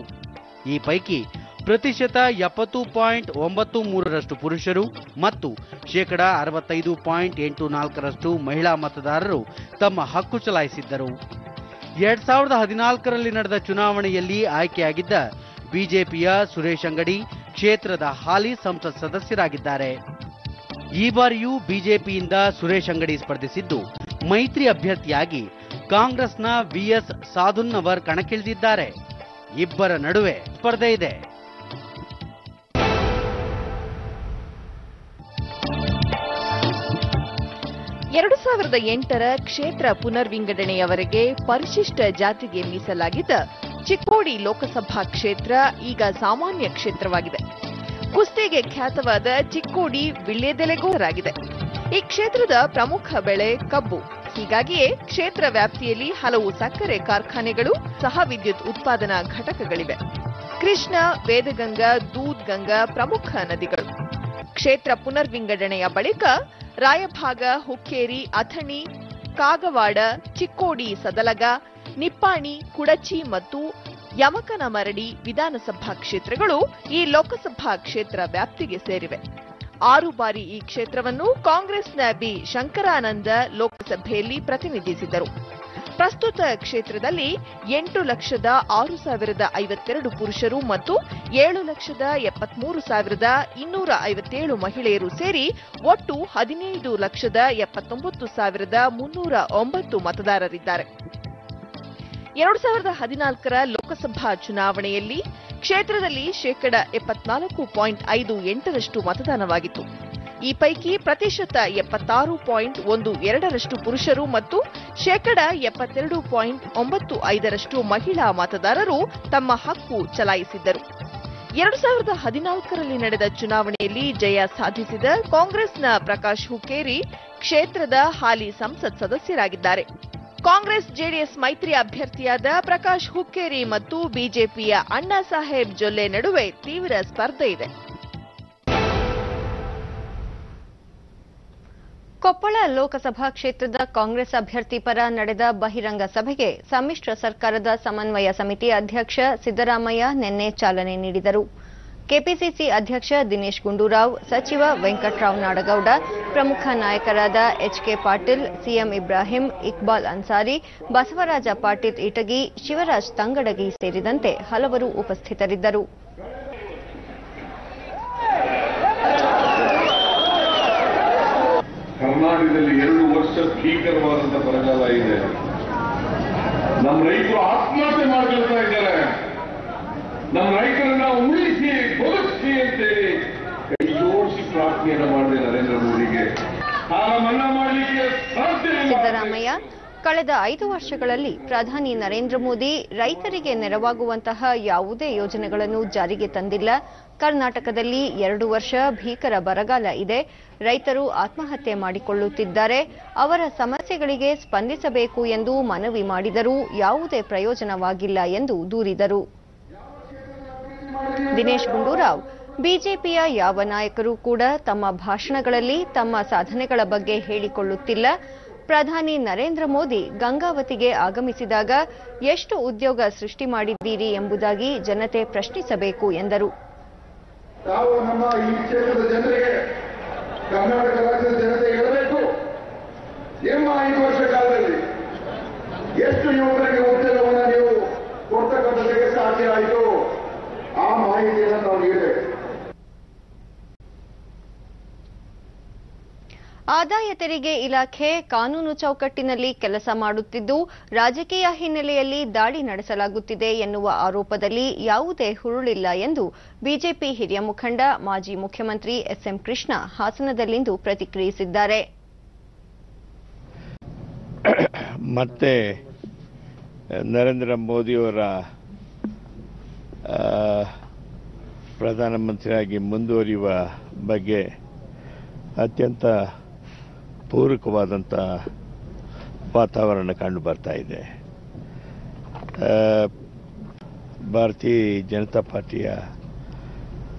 ಈ ಪೈಕಿ ಪ್ರತಿಶತ 70.93% ಪುರುಷರು ಮತ್ತು 65.84% ಮಹಿಳಾ ಮತದಾರರು ತಮ್ಮ ಹಕ್ಕು ಚಲಾಯಿಸಿದ್ದರು. 2014ರಲ್ಲಿ ನಡೆದ ಚುನಾವಣೆಯಲ್ಲಿ ಆಯ್ಕೆಯಾಗಿದ್ದ ಬಿಜೆಪಿಯ ಸುರೇಶ್ ಅಂಗಡಿ ಕ್ಷೇತ್ರದ ಹಾಲಿ ಸಂಸತ್ ಸದಸ್ಯರಾಗಿದ್ದಾರೆ. ಈ ಬಾರಿಯೂ ಬಿಜೆಪಿಯಿಂದ ಸುರೇಶ್ ಅಂಗಡಿ ಸ್ಪರ್ಧಿಸಿದ್ದು ಮೈತ್ರಿ ಅಭ್ಯರ್ಥಿಯಾಗಿ ಕಾಂಗ್ರೆಸ್ನ ವಿಎಸ್ ಸಾಧುನ್ನವರ್ ಕಣಕ್ಕಿಳಿದಿದ್ದಾರೆ. ಇಬ್ಬರ ನಡುವೆ ಸ್ಪರ್ಧೆ ಇದೆ. ಎರಡು 2008ರ ಕ್ಷೇತ್ರ ಪುನರ್ವಿಂಗಡಣೆಯವರೆಗೆ ಪರಿಶಿಷ್ಟ ಜಾತಿಗೆ ಮೀಸಲಾಗಿದ್ದ ಚಿಕ್ಕೋಡಿ ಲೋಕಸಭಾ ಕ್ಷೇತ್ರ ಈಗ ಸಾಮಾನ್ಯ ಕ್ಷೇತ್ರವಾಗಿದೆ. ಕುಸ್ತಿಗೆ ಖ್ಯಾತವಾದ ಚಿಕ್ಕೋಡಿ ವಿಳ್ಯೆದೆಲೆಗೋರಾಗಿದೆ. ಈ ಕ್ಷೇತ್ರದ ಪ್ರಮುಖ ಬೆಳೆ ಕಬ್ಬು. ಹೀಗಾಗಿಯೇ ಕ್ಷೇತ್ರ ವ್ಯಾಪ್ತಿಯಲ್ಲಿ ಹಲವು ಸಕ್ಕರೆ ಕಾರ್ಖಾನೆಗಳು ಸಹ ವಿದ್ಯುತ್ ಉತ್ಪಾದನಾ ಘಟಕಗಳಿವೆ. ಕೃಷ್ಣ, ವೇದಗಂಗಾ, ದೂದ್ಗಂಗಾ ಪ್ರಮುಖ ನದಿಗಳು. ಕ್ಷೇತ್ರ ಪುನರ್ವಿಂಗಡಣೆಯ ಬಳಿಕ ರಾಯಭಾಗ, ಹುಕ್ಕೇರಿ, ಅಥಣಿ, ಕಾಗವಾಡ, ಚಿಕ್ಕೋಡಿ, ಸದಲಗ, ನಿಪ್ಪಾಣಿ, ಕುಡಚಿ ಮತ್ತು ಯಮಕನಮರಡಿ ವಿಧಾನಸಭಾ ಕ್ಷೇತ್ರಗಳು ಈ ಲೋಕಸಭಾ ಕ್ಷೇತ್ರ ವ್ಯಾಪ್ತಿಗೆ ಸೇರಿವೆ. 6 ಬಾರಿ ಈ ಕ್ಷೇತ್ರವನ್ನು ಕಾಂಗ್ರೆಸ್ನ ಬಿ ಶಂಕರಾನಂದ ಲೋಕಸಭೆಯಲ್ಲಿ ಪ್ರತಿನಿಧಿಸಿದ್ದರು. ಪ್ರಸ್ತುತ ಕ್ಷೇತ್ರದಲ್ಲಿ 8,06,052 ಪುರುಷರು ಮತ್ತು 7,73,257 ಮಹಿಳೆಯರು ಸೇರಿ ಒಟ್ಟು 15,79,309 ಮತದಾರರಿದ್ದಾರೆ. 2014ರ ಲೋಕಸಭಾ ಚುನಾವಣೆಯಲ್ಲಿ ಕ್ಷೇತ್ರದಲ್ಲಿ 74.58% ಮತದಾನವಾಗಿತ್ತು. ಈ ಪೈಕಿ ಪ್ರತಿಶತ 76.12% ಪುರುಷರು ಮತ್ತು 72.95% ಮಹಿಳಾ ಮತದಾರರು ತಮ್ಮ ಹಕ್ಕು ಚಲಾಯಿಸಿದ್ದರು. 2014ರಲ್ಲಿ ನಡೆದ ಚುನಾವಣೆಯಲ್ಲಿ ಜಯ ಸಾಧಿಸಿದ ಕಾಂಗ್ರೆಸ್ನ ಪ್ರಕಾಶ್ ಹುಕ್ಕೇರಿ ಕ್ಷೇತ್ರದ ಹಾಲಿ ಸಂಸತ್ ಸದಸ್ಯರಾಗಿದ್ದಾರೆ. ಕಾಂಗ್ರೆಸ್ ಜೆಡಿಎಸ್ ಮೈತ್ರಿ ಅಭ್ಯರ್ಥಿಯಾದ ಪ್ರಕಾಶ್ ಹುಕ್ಕೇರಿ ಮತ್ತು ಬಿಜೆಪಿಯ ಅಣ್ಣಾ ಸಾಹೇಬ್ ಜೊಲ್ಲೆ ನಡುವೆ ತೀವ್ರ ಸ್ಪರ್ಧೆ ಇದೆ. ಕೊಪ್ಪಳ ಲೋಕಸಭಾ ಕ್ಷೇತ್ರದ ಕಾಂಗ್ರೆಸ್ ಅಭ್ಯರ್ಥಿ ಪರ ನಡೆದ ಬಹಿರಂಗ ಸಭೆಗೆ ಸಮ್ಮಿಶ್ರ ಸರ್ಕಾರದ ಸಮನ್ವಯ ಸಮಿತಿ ಅಧ್ಯಕ್ಷ ಸಿದ್ದರಾಮಯ್ಯ ನಿನ್ನೆ ಚಾಲನೆ ನೀಡಿದರು. ಕೆಪಿಸಿಸಿ ಅಧ್ಯಕ್ಷ ದಿನೇಶ್ ಗುಂಡೂರಾವ್, ಸಚಿವ ವೆಂಕಟರಾವ್ ನಾಡಗೌಡ, ಪ್ರಮುಖ ನಾಯಕರಾದ ಎಚ್ಕೆ ಪಾಟೀಲ್, ಸಿಎಂ ಇಬ್ರಾಹಿಂ, ಇಕ್ಬಾಲ್ ಅನ್ಸಾರಿ, ಬಸವರಾಜ ಪಾಟೀಲ್ ಇಟಗಿ, ಶಿವರಾಜ್ ತಂಗಡಗಿ ಸೇರಿದಂತೆ ಹಲವರು ಉಪಸ್ಥಿತರಿದ್ದರು. ಕರ್ನಾಟಕದಲ್ಲಿ 2 ವರ್ಷ ಭೀಕರವಾದಂತಹ ಬರಗಾಲ ಇದೆ. ನಮ್ಮ ರೈತರು ಆತ್ಮಹತ್ಯೆ ಮಾಡ್ಕೊಳ್ತಾ ಇದ್ದಾರೆ. ನಮ್ಮ ರೈತರನ್ನ ಉಳಿಸಿ ಬದುಕಿಸಿ ಅಂತೇಳಿ ಕೈ ಜೋಡಿಸಿ ಪ್ರಾರ್ಥನೆಯನ್ನು ಮಾಡಿದೆ ನರೇಂದ್ರ ಮೋದಿಗೆ. ಸಾಲ ಮನ್ನಾ ಮಾಡಲಿಕ್ಕೆ ಸಾಧ್ಯ ಇಲ್ಲ. ಸಿದ್ದರಾಮಯ್ಯ ಕಳೆದ 5 ವರ್ಷಗಳಲ್ಲಿ ಪ್ರಧಾನಿ ನರೇಂದ್ರ ಮೋದಿ ರೈತರಿಗೆ ನೆರವಾಗುವಂತಹ ಯಾವುದೇ ಯೋಜನೆಗಳನ್ನು ಜಾರಿಗೆ ತಂದಿಲ್ಲ. ಕರ್ನಾಟಕದಲ್ಲಿ 2 ವರ್ಷ ಭೀಕರ ಬರಗಾಲ ಇದೆ. ರೈತರು ಆತ್ಮಹತ್ಯೆ ಮಾಡಿಕೊಳ್ಳುತ್ತಿದ್ದಾರೆ. ಅವರ ಸಮಸ್ಯೆಗಳಿಗೆ ಸ್ಪಂದಿಸಬೇಕು ಎಂದು ಮನವಿ ಮಾಡಿದರೂ ಯಾವುದೇ ಪ್ರಯೋಜನವಾಗಿಲ್ಲ ಎಂದು ದೂರಿದರು. ದಿನೇಶ್ ಗುಂಡೂರಾವ್, ಬಿಜೆಪಿಯ ಯಾವ ನಾಯಕರು ಕೂಡ ತಮ್ಮ ಭಾಷಣಗಳಲ್ಲಿ ತಮ್ಮ ಸಾಧನೆಗಳ ಬಗ್ಗೆ ಹೇಳಿಕೊಳ್ಳುತ್ತಿಲ್ಲ. ಪ್ರಧಾನಿ ನರೇಂದ್ರ ಮೋದಿ ಗಂಗಾವತಿಗೆ ಆಗಮಿಸಿದಾಗ ಎಷ್ಟು ಉದ್ಯೋಗ ಸೃಷ್ಟಿ ಮಾಡಿದ್ದೀರಿ ಎಂಬುದಾಗಿ ಜನತೆ ಪ್ರಶ್ನಿಸಬೇಕು ಎಂದರು. ನಾವು ನಮ್ಮ ಈ ಕ್ಷೇತ್ರದ ಜನರಿಗೆ, ಕರ್ನಾಟಕ ರಾಜ್ಯದ ಜನತೆ ಹೇಳಬೇಕು, ನಿಮ್ಮ 5 ವರ್ಷ ಕಾಲದಲ್ಲಿ ಎಷ್ಟು ಯುವಕರಿಗೆ ಉದ್ಯೋಗವನ್ನು ನೀವು ಕೊಡ್ತಕ್ಕಂಥದ್ದಕ್ಕೆ ಸಾಧ್ಯ ಆಯಿತು, ಆ ಮಾಹಿತಿಯನ್ನು ನಾವು ನೀಡಬೇಕು. ಆದಾಯ ತೆರಿಗೆ ಇಲಾಖೆ ಕಾನೂನು ಚೌಕಟ್ಟಿನಲ್ಲಿ ಕೆಲಸ ಮಾಡುತ್ತಿದ್ದು ರಾಜಕೀಯ ಹಿನ್ನೆಲೆಯಲ್ಲಿ ದಾಳಿ ನಡೆಸಲಾಗುತ್ತಿದೆ ಎನ್ನುವ ಆರೋಪದಲ್ಲಿ ಯಾವುದೇ ಹುರುಳಿಲ್ಲ ಎಂದು ಬಿಜೆಪಿ ಹಿರಿಯ ಮುಖಂಡ ಮಾಜಿ ಮುಖ್ಯಮಂತ್ರಿ ಎಸ್ಎಂ ಕೃಷ್ಣ ಹಾಸನದಲ್ಲಿಂದು ಪ್ರತಿಕ್ರಿಯಿಸಿದ್ದಾರೆ. ಮತ್ತೆ ನರೇಂದ್ರ ಮೋದಿಯವರ ಪ್ರಧಾನಮಂತ್ರಿಯಾಗಿ ಮುಂದುವರಿಯುವ ಬಗ್ಗೆ ಅತ್ಯಂತ ಪೂರಕವಾದಂಥ ವಾತಾವರಣ ಕಂಡು ಬರ್ತಾ ಇದೆ. ಭಾರತೀಯ ಜನತಾ ಪಾರ್ಟಿಯ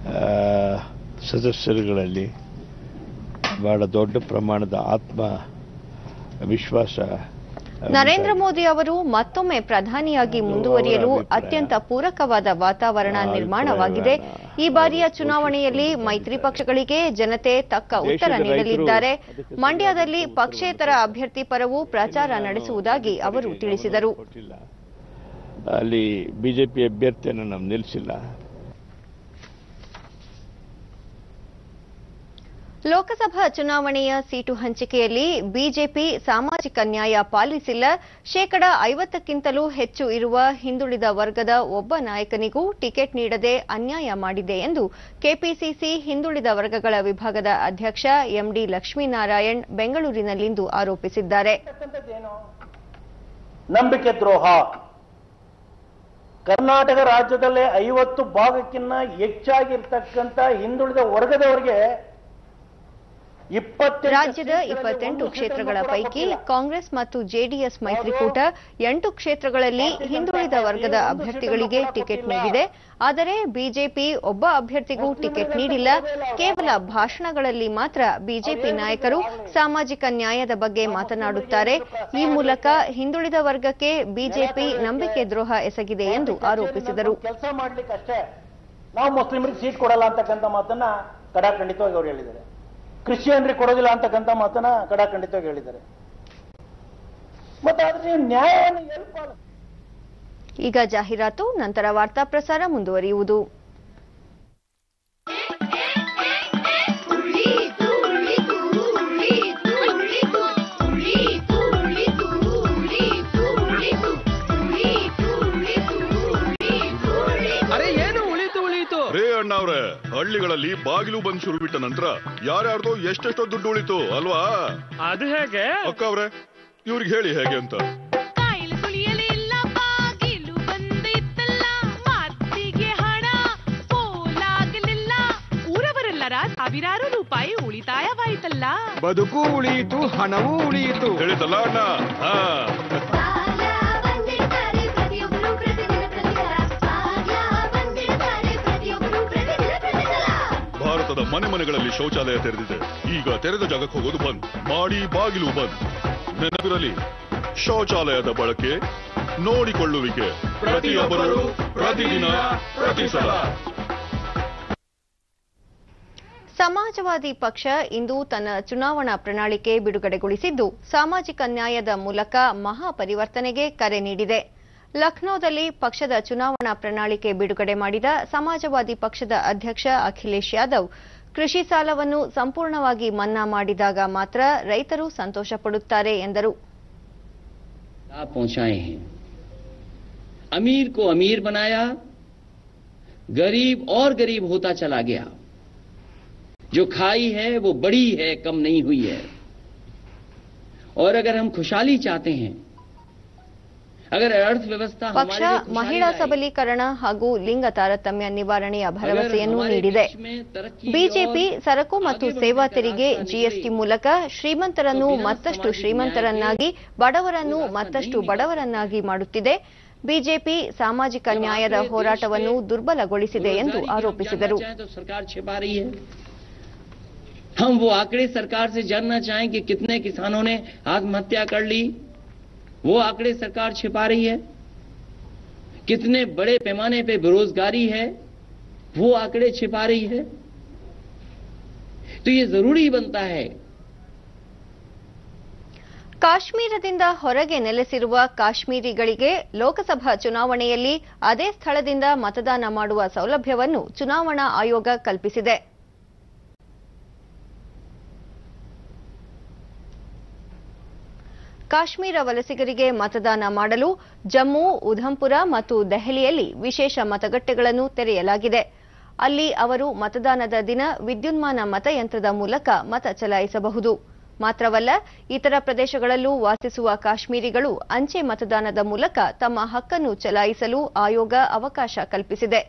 ಸದಸ್ಯರುಗಳಲ್ಲಿ ಬಹಳ ದೊಡ್ಡ ಪ್ರಮಾಣದ ಆತ್ಮವಿಶ್ವಾಸ. ನರೇಂದ್ರ ಮೋದಿ ಅವರು ಮತ್ತೊಮ್ಮೆ ಪ್ರಧಾನಿಯಾಗಿ ಮುಂದುವರಿಯಲು ಅತ್ಯಂತ ಪೂರಕವಾದ ವಾತಾವರಣ ನಿರ್ಮಾಣವಾಗಿದೆ. ಈ ಬಾರಿಯ ಚುನಾವಣೆಯಲ್ಲಿ ಮೈತ್ರಿ ಪಕ್ಷಗಳಿಗೆ ಜನತೆ ತಕ್ಕ ಉತ್ತರ ನೀಡಲಿದ್ದಾರೆ. ಮಂಡ್ಯದಲ್ಲಿ ಪಕ್ಷೇತರ ಅಭ್ಯರ್ಥಿ ಪರವೂ ಪ್ರಚಾರ ನಡೆಸುವುದಾಗಿ ಅವರು ತಿಳಿಸಿದರು. ಅಲ್ಲಿ ಬಿಜೆಪಿ ಅಭ್ಯರ್ಥಿಯನ್ನು ನಾವು ನಿಲ್ಲಿಸಿಲ್ಲ. ಲೋಕಸಭಾ ಚುನಾವಣೆಯ ಸೀಟು ಹಂಚಿಕೆಯಲ್ಲಿ ಬಿಜೆಪಿ ಸಾಮಾಜಿಕ ನ್ಯಾಯ ಪಾಲಿಸಿಲ್ಲ. 50%ಕ್ಕಿಂತಲೂ ಹೆಚ್ಚು ಇರುವ ಹಿಂದುಳಿದ ವರ್ಗದ ಒಬ್ಬ ನಾಯಕನಿಗೂ ಟಿಕೆಟ್ ನೀಡದೆ ಅನ್ಯಾಯ ಮಾಡಿದೆ ಎಂದು ಕೆಪಿಸಿಸಿ ಹಿಂದುಳಿದ ವರ್ಗಗಳ ವಿಭಾಗದ ಅಧ್ಯಕ್ಷ ಎಂಡಿ ಲಕ್ಷ್ಮೀನಾರಾಯಣ್ ಬೆಂಗಳೂರಿನಲ್ಲಿಂದು ಆರೋಪಿಸಿದ್ದಾರೆ. ನಂಬಿಕೆ ದ್ರೋಹ. ಕರ್ನಾಟಕ ರಾಜ್ಯದಲ್ಲೇ 50 ಭಾಗಕ್ಕಿಂತ ಹೆಚ್ಚಾಗಿರ್ತಕ್ಕಂಥ ಹಿಂದುಳಿದ ವರ್ಗದವರಿಗೆ ರಾಜ್ಯದ 28 ಕ್ಷೇತ್ರಗಳ ಪೈಕಿ ಕಾಂಗ್ರೆಸ್ ಮತ್ತು ಜೆಡಿಎಸ್ ಮೈತ್ರಿಕೂಟ 8 ಕ್ಷೇತ್ರಗಳಲ್ಲಿ ಹಿಂದುಳಿದ ವರ್ಗದ ಅಭ್ಯರ್ಥಿಗಳಿಗೆ ಟಿಕೆಟ್ ನೀಡಿದೆ. ಆದರೆ ಬಿಜೆಪಿ ಒಬ್ಬ ಅಭ್ಯರ್ಥಿಗೂ ಟಿಕೆಟ್ ನೀಡಿಲ್ಲ. ಕೇವಲ ಭಾಷಣಗಳಲ್ಲಿ ಮಾತ್ರ ಬಿಜೆಪಿ ನಾಯಕರು ಸಾಮಾಜಿಕ ನ್ಯಾಯದ ಬಗ್ಗೆ ಮಾತನಾಡುತ್ತಾರೆ. ಈ ಮೂಲಕ ಹಿಂದುಳಿದ ವರ್ಗಕ್ಕೆ ಬಿಜೆಪಿ ನಂಬಿಕೆ ದ್ರೋಹ ಎಸಗಿದೆ ಎಂದು ಆರೋಪಿಸಿದರು. ಕೆಲಸ ಮಾಡ್ಲಿಕ್ಕಷ್ಟೇ ನಾವು ಮುಸ್ಲಿಮರಿಗೆ ಸೀಟ್ ಕೊಡಲ್ಲ ಅಂತಕ್ಕಂಥ ಮಾತನ್ನ ಕಡಾಖಂಡಿತವಾಗಿ ಅವರು ಹೇಳಿದ್ದಾರೆ. ಕ್ರಿಶ್ಚಿಯನ್ರಿಗೆ ಕೊಡೋದಿಲ್ಲ ಅಂತಕ್ಕಂಥ ಮಾತನ್ನ ಕಡಾಖಂಡಿತವಾಗಿ ಹೇಳಿದ್ದಾರೆ. ಮತ್ತೆ ಆದ್ರೆ ನ್ಯಾಯವನ್ನು ಎಲ್ಲಿ? ಈಗ ಜಾಹೀರಾತು, ನಂತರ ವಾರ್ತಾ ಪ್ರಸಾರ ಮುಂದುವರಿಯುವುದು. ಅರೆ ಏನು ಅವ್ರೆ, ಹಳ್ಳಿಗಳಲ್ಲಿ ಬಾಗಿಲು ಬಂದ್ ಶುರು ಬಿಟ್ಟ ನಂತರ ಯಾರ್ಯಾರ್ದೋ ಎಷ್ಟೆಷ್ಟೋ ದುಡ್ಡು ಉಳಿತು ಅಲ್ವಾ? ಅದು ಹೇಗೆ ಅಕ್ಕ ಅವ್ರೆ, ಇವ್ರಿಗೆ ಹೇಳಿ ಹೇಗೆ ಅಂತ. ಸಾವಿರಾರು ರೂಪಾಯಿ ಉಳಿತಾಯವಾಯಿತಲ್ಲ. ಬದುಕು ಉಳಿಯಿತು, ಹಣವೂ ಉಳಿಯಿತು. ಹೇಳಿತಲ್ಲ ಅಣ್ಣ. ಭಾರತದ ಮನೆ ಮನೆಗಳಲ್ಲಿ ಶೌಚಾಲಯ ತೆರೆದಿದೆ. ಈಗ ತೆರೆದ ಜಾಗಕ್ಕೆ ಹೋಗೋದು ಬಂದ್ ಮಾಡಿ, ಬಾಗಿಲು ಬಂದ್. ನೆನಪಿರಲಿ, ಶೌಚಾಲಯದ ಬಳಕೆ, ನೋಡಿಕೊಳ್ಳುವಿಕೆ ಪ್ರತಿಯೊಬ್ಬರು, ಪ್ರತಿದಿನ, ಪ್ರತಿ ಸಲ. ಸಮಾಜವಾದಿ ಪಕ್ಷ ಇಂದು ತನ್ನ ಚುನಾವಣಾ ಪ್ರಣಾಳಿಕೆ ಬಿಡುಗಡೆಗೊಳಿಸಿದ್ದು, ಸಾಮಾಜಿಕ ನ್ಯಾಯದ ಮೂಲಕ ಮಹಾ ಪರಿವರ್ತನೆಗೆ ಕರೆ ನೀಡಿದೆ. ಲಖನೌದಲ್ಲಿ ಪಕ್ಷದ ಚುನಾವಣಾ ಪ್ರಣಾಳಿಕೆ ಬಿಡುಗಡೆ ಮಾಡಿದ ಸಮಾಜವಾದಿ ಪಕ್ಷದ ಅಧ್ಯಕ್ಷ ಅಖಿಲೇಶ್ ಯಾದವ್, ಕೃಷಿ ಸಾಲವನ್ನು ಸಂಪೂರ್ಣವಾಗಿ ಮನ್ನಾ ಮಾಡಿದಾಗ ಮಾತ್ರ ರೈತರು ಸಂತೋಷ ಪಡುತ್ತಾರೆ ಎಂದರು. अमीर को अमीर बनाया, गरीब और गरीब होता चला गया. जो खाई है वो बड़ी है, कम नहीं हुई है. और अगर हम खुशहाली चाहते हैं, अगर अर्थव्यवस्था ಪಕ್ಷ ಮಹಿಳಾ ಸಬಲೀಕರಣ ಹಾಗೂ ಲಿಂಗ ತಾರತಮ್ಯ ನಿವಾರಣೆಯ ಭರವಸೆಯನ್ನು ನೀಡಿದೆ. ಬಿಜೆಪಿ ಸರಕು ಮತ್ತು ಸೇವಾ ತೆರಿಗೆ ಜಿಎಸ್ಟಿ ಮೂಲಕ ಶ್ರೀಮಂತರನ್ನು ಮತ್ತಷ್ಟು ಶ್ರೀಮಂತರನ್ನಾಗಿ, ಬಡವರನ್ನು ಮತ್ತಷ್ಟು ಬಡವರನ್ನಾಗಿ ಮಾಡುತ್ತಿದೆ. ಬಿಜೆಪಿ ಸಾಮಾಜಿಕ ನ್ಯಾಯದ ಹೋರಾಟವನ್ನು ದುರ್ಬಲಗೊಳಿಸಿದೆ ಎಂದು ಆರೋಪಿಸಿದರು. हम वो आंकड़े सरकार से जानना चाहें कि कितने किसानों ने आत्महत्या कर ली. वो आंकड़े सरकार छिपा रही है. कितने बड़े पैमाने पे बेरोजगारी है, वो आंकड़े छिपा रही है. तो ये जरूरी बनता है. ಕಾಶ್ಮೀರದಿಂದ ಹೊರಗೆ ನೆಲೆಸಿರುವ ಕಾಶ್ಮೀರಿಗಳಿಗೆ ಲೋಕಸಭಾ ಚುನಾವಣೆಯಲ್ಲಿ ಅದೇ ಸ್ಥಳದಿಂದ ಮತದಾನ ಮಾಡುವ ಸೌಲಭ್ಯವನ್ನು ಚುನಾವಣಾ ಆಯೋಗ ಕಲ್ಪಿಸಿದೆ. ಕಾಶ್ಮೀರ ವಲಸಿಗರಿಗೆ ಮತದಾನ ಮಾಡಲು ಜಮ್ಮು, ಉಧಂಪುರ ಮತ್ತು ದೆಹಲಿಯಲ್ಲಿ ವಿಶೇಷ ಮತಗಟ್ಟೆಗಳನ್ನು ತೆರೆಯಲಾಗಿದೆ. ಅಲ್ಲಿ ಅವರು ಮತದಾನದ ದಿನ ವಿದ್ಯುನ್ಮಾನ ಮತಯಂತ್ರದ ಮೂಲಕ ಮತ ಚಲಾಯಿಸಬಹುದು. ಮಾತ್ರವಲ್ಲ, ಇತರ ಪ್ರದೇಶಗಳಲ್ಲೂ ವಾಸಿಸುವ ಕಾಶ್ಮೀರಿಗಳು ಅಂಚೆ ಮತದಾನದ ಮೂಲಕ ತಮ್ಮ ಹಕ್ಕನ್ನು ಚಲಾಯಿಸಲು ಆಯೋಗ ಅವಕಾಶ ಕಲ್ಪಿಸಿದೆ.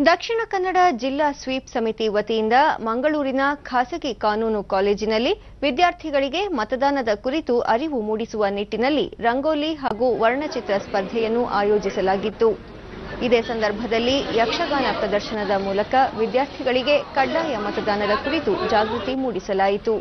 ದಕ್ಷಿಣ ಕನ್ನಡ ಜಿಲ್ಲಾ ಸ್ವೀಪ್ ಸಮಿತಿ ವತಿಯಿಂದ ಮಂಗಳೂರಿನ ಖಾಸಗಿ ಕಾನೂನು ಕಾಲೇಜಿನಲ್ಲಿ ವಿದ್ಯಾರ್ಥಿಗಳಿಗೆ ಮತದಾನದ ಕುರಿತು ಅರಿವು ಮೂಡಿಸುವ ನಿಟ್ಟಿನಲ್ಲಿ ರಂಗೋಲಿ ಹಾಗೂ ವರ್ಣಚಿತ್ರ ಸ್ಪರ್ಧೆಯನ್ನು ಆಯೋಜಿಸಲಾಗಿತ್ತು. ಇದೇ ಸಂದರ್ಭದಲ್ಲಿ ಯಕ್ಷಗಾನ ಪ್ರದರ್ಶನದ ಮೂಲಕ ವಿದ್ಯಾರ್ಥಿಗಳಿಗೆ ಕಡ್ಡಾಯ ಮತದಾನದ ಕುರಿತು ಜಾಗೃತಿ ಮೂಡಿಸಲಾಯಿತು.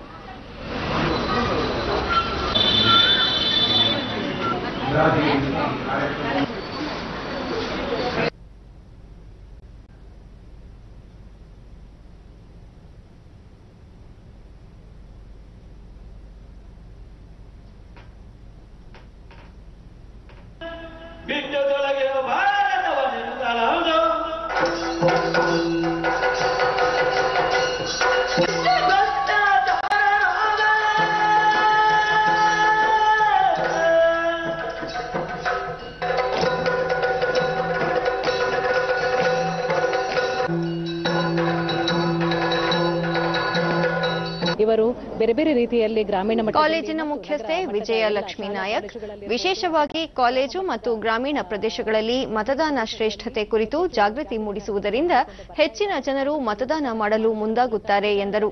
ಇವರು ಬೇರೆ ಬೇರೆ ರೀತಿಯಲ್ಲಿ ಗ್ರಾಮೀಣ ಕಾಲೇಜಿನ ಮುಖ್ಯಸ್ಥೆ ವಿಜಯಲಕ್ಷ್ಮಿ ನಾಯಕ್ ವಿಶೇಷವಾಗಿ ಕಾಲೇಜು ಮತ್ತು ಗ್ರಾಮೀಣ ಪ್ರದೇಶಗಳಲ್ಲಿ ಮತದಾನ ಶ್ರೇಷ್ಠತೆ ಕುರಿತು ಜಾಗೃತಿ ಮೂಡಿಸುವುದರಿಂದ ಹೆಚ್ಚಿನ ಜನರು ಮತದಾನ ಮಾಡಲು ಮುಂದಾಗುತ್ತಾರೆ ಎಂದರು.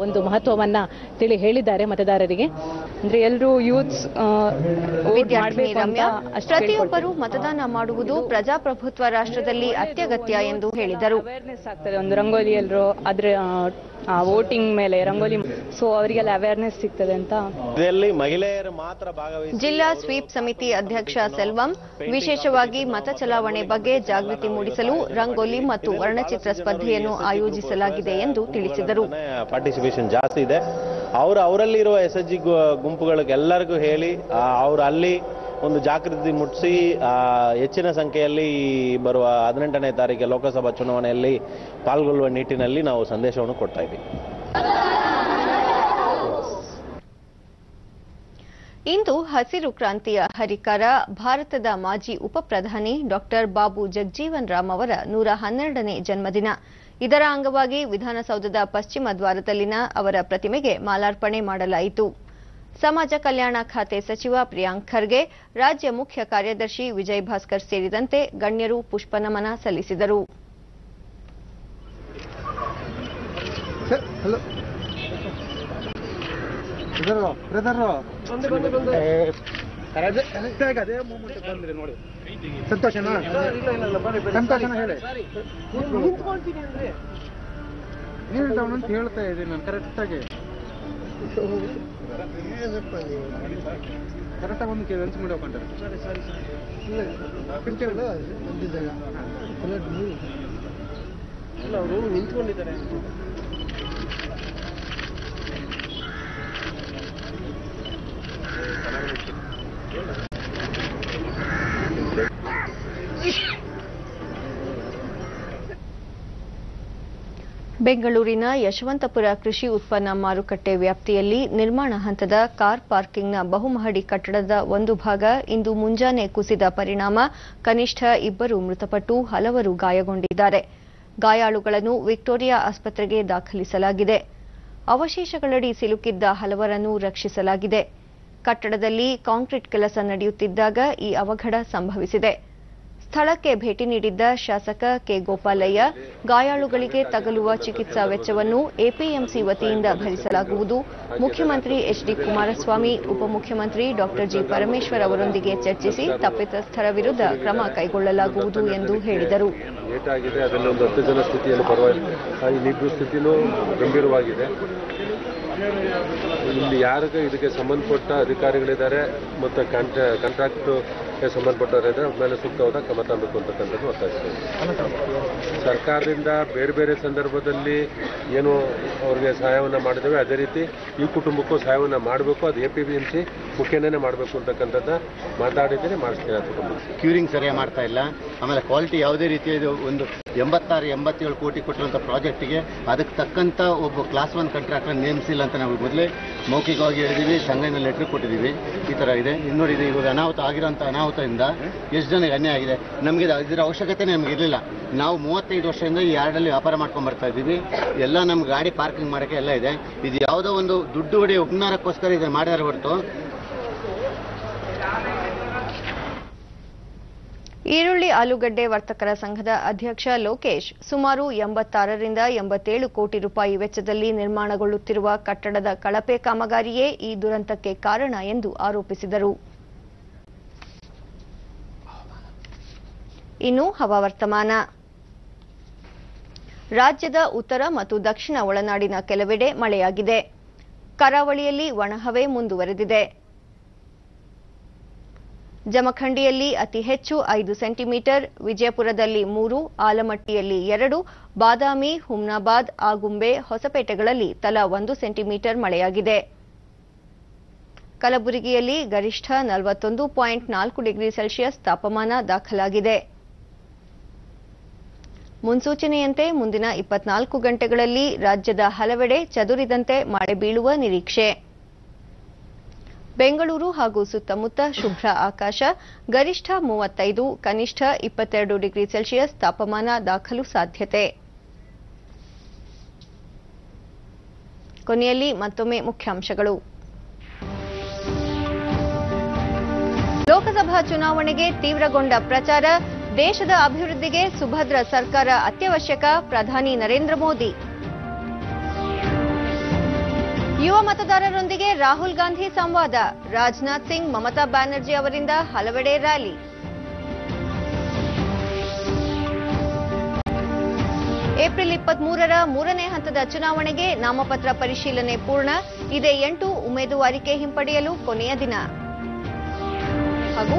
ಒಂದು ಮಹತ್ವವನ್ನ ತಿಳಿ ಹೇಳಿದ್ದಾರೆ ಮತದಾರರಿಗೆ. ಅಂದ್ರೆ ಎಲ್ಲರೂ ಯೂತ್ಸ್ ವಿದ್ಯಾರ್ಥಿನಿ ರಮ್ಯಾ ಪ್ರತಿಯೊಬ್ಬರು ಮತದಾನ ಮಾಡುವುದು ಪ್ರಜಾಪ್ರಭುತ್ವ ರಾಷ್ಟ್ರದಲ್ಲಿ ಅತ್ಯಗತ್ಯ ಎಂದು ಹೇಳಿದರು. ಒಂದು ರಂಗೋಲಿ ಎಲ್ಲರೂ ಅದ್ರ ವೋಟಿಂಗ್ ಮೇಲೆ ರಂಗೋಲಿ, ಸೊ ಅವರಿಗೆಲ್ಲ ಅವೇರ್ನೆಸ್ ಸಿಗ್ತದೆ ಅಂತ. ಇದರಲ್ಲಿ ಮಹಿಳೆಯರು ಮಾತ್ರ ಭಾಗವಹಿಸಿ ಜಿಲ್ಲಾ ಸ್ವೀಪ್ ಸಮಿತಿ ಅಧ್ಯಕ್ಷ ಸೆಲ್ವಂ ವಿಶೇಷವಾಗಿ ಮತ ಚಲಾವಣೆ ಬಗ್ಗೆ ಜಾಗೃತಿ ಮೂಡಿಸಲು ರಂಗೋಲಿ ಮತ್ತು ವರ್ಣಚಿತ್ರ ಸ್ಪರ್ಧೆಯನ್ನು ಆಯೋಜಿಸಲಾಗಿದೆ ಎಂದು ತಿಳಿಸಿದರು. ಪಾರ್ಟಿಸಿಪೇಷನ್ ಜಾಸ್ತಿ ಇದೆ. ಅವರಲ್ಲಿರುವ SHG ಗುಂಪುಗಳಿಗೆ ಎಲ್ಲರಿಗೂ ಹೇಳಿ ಅವರು ಅಲ್ಲಿ ಒಂದು ಜಾಗೃತಿ ಮೂಡಿಸಿ ಹೆಚ್ಚಿನ ಸಂಖ್ಯೆಯಲ್ಲಿ ಬರುವ 18ನೇ ತಾರೀಕಿಗೆ ಲೋಕಸಭಾ ಚುನಾವಣೆಯಲ್ಲಿ ಪಾಲ್ಗೊಳ್ಳುವ ನಿಟ್ಟಿನಲ್ಲಿ ನಾವು ಸಂದೇಶವನ್ನು ಕೊಡ್ತಾ ಇದ್ದೀವಿ. ಇಂದು ಹಸಿರು ಕ್ರಾಂತಿಯ ಹರಿಕಾರ ಭಾರತದ ಮಾಜಿ ಉಪಪ್ರಧಾನಿ ಡಾಕ್ಟರ್ ಬಾಬು ಜಗಜೀವನ್ ರಾಮ್ ಅವರ 112ನೇ ಜನ್ಮದಿನ. ಇದರ ಅಂಗವಾಗಿ ವಿಧಾನಸೌಧದ ಪಶ್ಚಿಮ ದ್ವಾರದಲ್ಲಿನ ಅವರ ಪ್ರತಿಮೆಗೆ ಮಾಲಾರ್ಪಣೆ ಮಾಡಲಾಯಿತು. ಸಮಾಜ ಕಲ್ಯಾಣ ಖಾತೆ ಸಚಿವ ಪ್ರಿಯಾಂಕ್ ಖರ್ಗೆ, ರಾಜ್ಯ ಮುಖ್ಯ ಕಾರ್ಯದರ್ಶಿ ವಿಜಯ್ ಭಾಸ್ಕರ್ ಸೇರಿದಂತೆ ಗಣ್ಯರು ಪುಷ್ಪನಮನ ಸಲ್ಲಿಸಿದರು. ಸಂತೋಷನಾ ಹೇಳಿ ಅಂತ ಹೇಳ್ತಾ ಇದ್ದೀನಿ ನಾನು ಕರೆಕ್ಟಾಗಿ ಒಂದು ಕೆಲಸ ಮಾಡಿ ಹೋಗ್ಕೊಂಡ್ರೆ ಅವರು ನಿಂತ್ಕೊಂಡಿದ್ದಾರೆ. ಬೆಂಗಳೂರಿನ ಯಶವಂತಪುರ ಕೃಷಿ ಉತ್ಪನ್ನ ಮಾರುಕಟ್ಟೆ ವ್ಯಾಪ್ತಿಯಲ್ಲಿ ನಿರ್ಮಾಣ ಹಂತದ ಕಾರ್ ಪಾರ್ಕಿಂಗ್ನ ಬಹುಮಹಡಿ ಕಟ್ಟಡದ ಒಂದು ಭಾಗ ಇಂದು ಮುಂಜಾನೆ ಕುಸಿದ ಪರಿಣಾಮ ಕನಿಷ್ಠ 2 ಮೃತಪಟ್ಟು ಹಲವರು ಗಾಯಗೊಂಡಿದ್ದಾರೆ. ಗಾಯಾಳುಗಳನ್ನು ವಿಕ್ಟೋರಿಯಾ ಆಸ್ಪತ್ರೆಗೆ ದಾಖಲಿಸಲಾಗಿದೆ. ಅವಶೇಷಗಳಡಿ ಸಿಲುಕಿದ್ದ ಹಲವರನ್ನು ರಕ್ಷಿಸಲಾಗಿದೆ. ಕಟ್ಟಡದಲ್ಲಿ ಕಾಂಕ್ರೀಟ್ ಕೆಲಸ ನಡೆಯುತ್ತಿದ್ದಾಗ ಈ ಅವಘಡ ಸಂಭವಿಸಿದೆ. ಸ್ಥಳಕ್ಕೆ ಭೇಟಿ ನೀಡಿದ್ದ ಶಾಸಕ ಕೆ ಗೋಪಾಲಯ್ಯ, ಗಾಯಾಳುಗಳಿಗೆ ತಗಲುವ ಚಿಕಿತ್ಸಾ ವೆಚ್ಚವನ್ನು ಎಪಿಎಂಸಿ ವತಿಯಿಂದ ಭರಿಸಲಾಗುವುದು. ಮುಖ್ಯಮಂತ್ರಿ ಎಚ್ಡಿ ಕುಮಾರಸ್ವಾಮಿ, ಉಪಮುಖ್ಯಮಂತ್ರಿ ಡಾ ಜಿ ಪರಮೇಶ್ವರ್ ಅವರೊಂದಿಗೆ ಚರ್ಚಿಸಿ ತಪ್ಪಿತಸ್ಥರ ವಿರುದ್ಧ ಕ್ರಮ ಕೈಗೊಳ್ಳಲಾಗುವುದು ಎಂದು ಹೇಳಿದರು. ಏಟಾಗಿದೆ, ಅದರಲ್ಲಿ ಒಂದು 10 ಜನ ಸ್ಥಿತಿಯನ್ನು ಪರವಾಗಿಲ್ಲ, ಇನ್ನಿಬ್ಬರು ಸ್ಥಿತಿನೂ ಗಂಭೀರವಾಗಿದೆ. ಇಲ್ಲಿ ಯಾರಿಗೆ ಇದಕ್ಕೆ ಸಂಬಂಧಪಟ್ಟ ಅಧಿಕಾರಿಗಳಿದ್ದಾರೆ ಮತ್ತು ಕಾಂಟ್ರಾಕ್ಟ್ಗೆ ಸಂಬಂಧಪಟ್ಟವರಿದ್ದಾರೆ, ಅವ್ರ ಮೇಲೆ ಸೂಕ್ತವಾದ ಕ್ರಮ ತಗಬೇಕು ಅಂತಕ್ಕಂಥದ್ದು ಒತ್ತಾಯಿಸ್ತೀವಿ. ಸರ್ಕಾರದಿಂದ ಬೇರೆ ಬೇರೆ ಸಂದರ್ಭದಲ್ಲಿ ಏನು ಅವ್ರಿಗೆ ಸಹಾಯವನ್ನು ಮಾಡಿದ್ದೇವೆ ಅದೇ ರೀತಿ ಈ ಕುಟುಂಬಕ್ಕೂ ಸಹಾಯವನ್ನು ಮಾಡಬೇಕು. ಅದು ಎಪಿಎಂಸಿ ಮುಖ್ಯನೇ ಮಾಡಬೇಕು ಅಂತಕ್ಕಂಥದ್ದು ಮಾತಾಡಿದ್ದೀನಿ, ಮಾಡಿಸ್ತೀನಿ. ಕುಟುಂಬ ಕ್ಯೂರಿಂಗ್ ಸರಿಯಾಗಿ ಮಾಡ್ತಾ ಇಲ್ಲ. ಆಮೇಲೆ ಕ್ವಾಲಿಟಿ ಯಾವುದೇ ರೀತಿಯ ಒಂದು 86-87 ಕೋಟಿ ಕೊಟ್ಟಿರುವಂಥ ಪ್ರಾಜೆಕ್ಟಿಗೆ ಅದಕ್ಕೆ ತಕ್ಕಂಥ ಒಬ್ಬ ಕ್ಲಾಸ್ 1 ಕಾಂಟ್ರಾಕ್ಟರ್ ನೇಮಿಸಿಲ್ಲ ಅಂತ ನಾವು ಮೊದಲೇ ಮೌಖಿಕವಾಗಿ ಹೇಳಿದ್ದೀವಿ, ಸಂಘಟನೆ ಲೆಟರ್ ಕೊಟ್ಟಿದ್ದೀವಿ. ಈ ಥರ ಇದೆ. ಇನ್ನೂರು ಇದೆ. ಇವಾಗ ಅನಾಹುತ ಆಗಿರೋಂಥ ಅನಾಹುತದಿಂದ ಎಷ್ಟು ಜನಕ್ಕೆ ಅನ್ಯಾಯ ಆಗಿದೆ. ನಮಗೆ ಇದರ ಅವಶ್ಯಕತೆ ನಮಗೆ ಇರಲಿಲ್ಲ. ನಾವು 35 ವರ್ಷದಿಂದ ಈ ಯಾರ್ಡಲ್ಲಿ ವ್ಯಾಪಾರ ಮಾಡ್ಕೊಂಡು ಬರ್ತಾ ಇದ್ದೀವಿ. ಎಲ್ಲ ನಮ್ಮ ಗಾಡಿ ಪಾರ್ಕಿಂಗ್ ಮಾಡೋಕ್ಕೆ ಎಲ್ಲ ಇದೆ. ಇದು ಯಾವುದೋ ಒಂದು ದುಡ್ಡು ಹೊಡೆಯೋ ಉಪನಾರಕ್ಕೋಸ್ಕರ ಇದನ್ನು ಮಾಡಿದಾರೆ ಹೊರತು. ಈರುಳ್ಳಿ ಆಲೂಗಡ್ಡೆ ವರ್ತಕರ ಸಂಘದ ಅಧ್ಯಕ್ಷ ಲೋಕೇಶ್, ಸುಮಾರು 86ರಿಂದ 87 ಕೋಟಿ ರೂಪಾಯಿ ವೆಚ್ಚದಲ್ಲಿ ನಿರ್ಮಾಣಗೊಳ್ಳುತ್ತಿರುವ ಕಟ್ಟಡದ ಕಳಪೆ ಕಾಮಗಾರಿಯೇ ಈ ದುರಂತಕ್ಕೆ ಕಾರಣ ಎಂದು ಆರೋಪಿಸಿದರು. ಇನ್ನು ಹವಾವರ್ತಮಾನ. ರಾಜ್ಯದ ಉತ್ತರ ಮತ್ತು ದಕ್ಷಿಣ ಒಳನಾಡಿನ ಕೆಲವೆಡೆ ಮಳೆಯಾಗಿದೆ. ಕರಾವಳಿಯಲ್ಲಿ ಒಣಹವೆ ಮುಂದುವರೆದಿದೆ. ಜಮಖಂಡಿಯಲ್ಲಿ ಅತಿ ಹೆಚ್ಚು 5 ಸೆಂಟಿಮೀಟರ್, ವಿಜಯಪುರದಲ್ಲಿ 3, ಆಲಮಟ್ಟಿಯಲ್ಲಿ 2, ಬಾದಾಮಿ, ಹುಮ್ನಾಬಾದ್, ಆಗುಂಬೆ, ಹೊಸಪೇಟೆಗಳಲ್ಲಿ ತಲಾ 1 ಸೆಂಟಿಮೀಟರ್ ಮಳೆಯಾಗಿದೆ. ಕಲಬುರಗಿಯಲ್ಲಿ ಗರಿಷ್ಠ 41.4 ಡಿಗ್ರಿ ಸೆಲ್ಸಿಯಸ್ ತಾಪಮಾನ ದಾಖಲಾಗಿದೆ. ಮುನ್ಸೂಚನೆಯಂತೆ ಮುಂದಿನ 24 ಗಂಟೆಗಳಲ್ಲಿ ರಾಜ್ಯದ ಹಲವೆಡೆ ಚದುರಿದಂತೆ ಮಳೆ ಬೀಳುವ ನಿರೀಕ್ಷೆ. ಬೆಂಗಳೂರು ಹಾಗೂ ಸುತ್ತಮುತ್ತ ಶುಭ್ರ ಆಕಾಶ, ಗರಿಷ್ಠ 35, ಕನಿಷ್ಠ 22 ಡಿಗ್ರಿ ಸೆಲ್ಸಿಯಸ್ ತಾಪಮಾನ ದಾಖಲು ಸಾಧ್ಯತೆ. ಕೊನೆಯಲ್ಲಿ ಮತ್ತೊಮ್ಮೆ ಮುಖ್ಯಾಂಶಗಳು. ಲೋಕಸಭಾ ಚುನಾವಣೆಗೆ ತೀವ್ರಗೊಂಡ ಪ್ರಚಾರ, ದೇಶದ ಅಭಿವೃದ್ಧಿಗೆ ಸುಭದ್ರ ಸರ್ಕಾರ ಅತ್ಯವಶ್ಯಕ, ಪ್ರಧಾನಿ ನರೇಂದ್ರ ಮೋದಿ. ಯುವ ಮತದಾರರೊಂದಿಗೆ ರಾಹುಲ್ ಗಾಂಧಿ ಸಂವಾದ, ರಾಜನಾಥ್ ಸಿಂಗ್, ಮಮತಾ ಬ್ಯಾನರ್ಜಿ ಅವರಿಂದ ಹಲವೆಡೆ ರ್ಯಾಲಿ. ಏಪ್ರಿಲ್ 23ರ 3ನೇ ಹಂತದ ಚುನಾವಣೆಗೆ ನಾಮಪತ್ರ ಪರಿಶೀಲನೆ ಪೂರ್ಣ. ಇದೇ 8 ಉಮೇದುವಾರಿಕೆ ಹಿಂಪಡೆಯಲು ಕೊನೆಯ ದಿನ. ಹಾಗೂ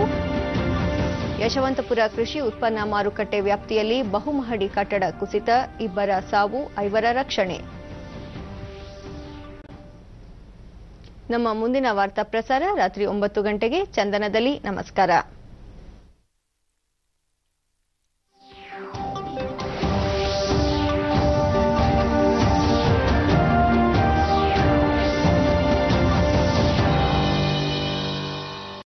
ಯಶವಂತಪುರ ಕೃಷಿ ಉತ್ಪನ್ನ ಮಾರುಕಟ್ಟೆ ವ್ಯಾಪ್ತಿಯಲ್ಲಿ ಬಹುಮಹಡಿ ಕಟ್ಟಡ ಕುಸಿತ, 2 ಸಾವು, 5 ರಕ್ಷಣೆ. ನಮ್ಮ ಮುಂದಿನ ವಾರ್ತಾ ಪ್ರಸಾರ ರಾತ್ರಿ 9 ಗಂಟೆಗೆ ಚಂದನದಲ್ಲಿ. ನಮಸ್ಕಾರ.